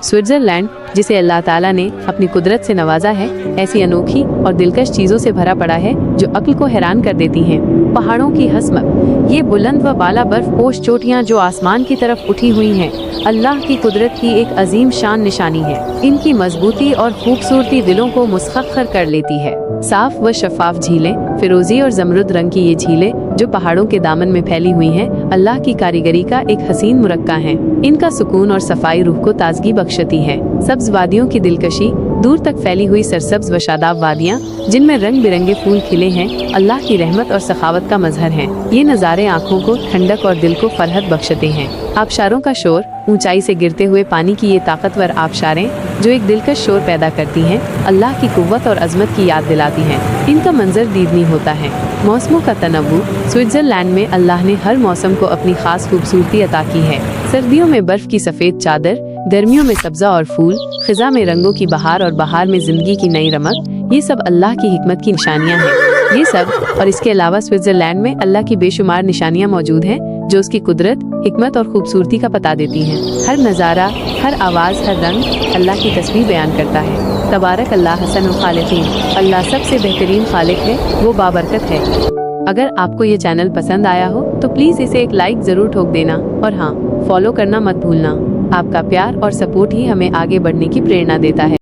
Switzerland, जिसे अल्लाह ताला ने अपनी कुदरत से नवाजा है, ऐसी अनोखी और दिलकश चीजों से भरा पड़ा है जो अक्ल को हैरान कर देती हैं। पहाड़ों की हसमत, ये बुलंद व बाला बर्फ पोश चोटियां जो आसमान की तरफ उठी हुई हैं, अल्लाह की कुदरत की एक अजीम शान निशानी है। इनकी मजबूती और खूबसूरती दिलों को मुस्खर कर लेती है। साफ व शफाफ झीलें, फिरोजी और जमरुद रंग की ये झीलें जो पहाड़ों के दामन में फैली हुई हैं, अल्लाह की कारीगरी का एक हसीन मुरक्का है। इनका सुकून और सफाई रूह को ताजगी बख्शती है। सब्ज वादियों की दिलकशी, दूर तक फैली हुई सरसब्ज व शादाब वादियाँ जिनमें रंग बिरंगे फूल खिले हैं, अल्लाह की रहमत और सखावत का मजहर हैं। ये नज़ारे आँखों को ठंडक और दिल को फरहत बख्शते हैं। आबशारों का शोर, ऊंचाई से गिरते हुए पानी की ये ताकतवर आबशारें जो एक दिलकश शोर पैदा करती हैं, अल्लाह की कुव्वत और अजमत की याद दिलाती हैं। इनका मंजर दीदनी होता है। मौसमों का तनव्वु, स्विट्जरलैंड में अल्लाह ने हर मौसम को अपनी खास खूबसूरती अता की है। सर्दियों में बर्फ की सफेद चादर, गर्मियों में सब्जा और फूल, खिजा में रंगों की बहार और बहार में जिंदगी की नई रमक, ये सब अल्लाह की हिकमत की निशानियाँ हैं। ये सब और इसके अलावा स्विट्जरलैंड में अल्लाह की बेशुमार निशानियाँ मौजूद हैं जो उसकी कुदरत, हिकमत और खूबसूरती का पता देती हैं। हर नज़ारा, हर आवाज़, हर रंग अल्लाह की तस्वीर बयान करता है। तबारक अल्लाह हसनुल खालिकीन, अल्लाह सबसे बेहतरीन खालिक है, वो बाबरकत है। अगर आपको ये चैनल पसंद आया हो तो प्लीज़ इसे एक लाइक ज़रूर ठोक देना और हाँ, फॉलो करना मत भूलना। आपका प्यार और सपोर्ट ही हमें आगे बढ़ने की प्रेरणा देता है।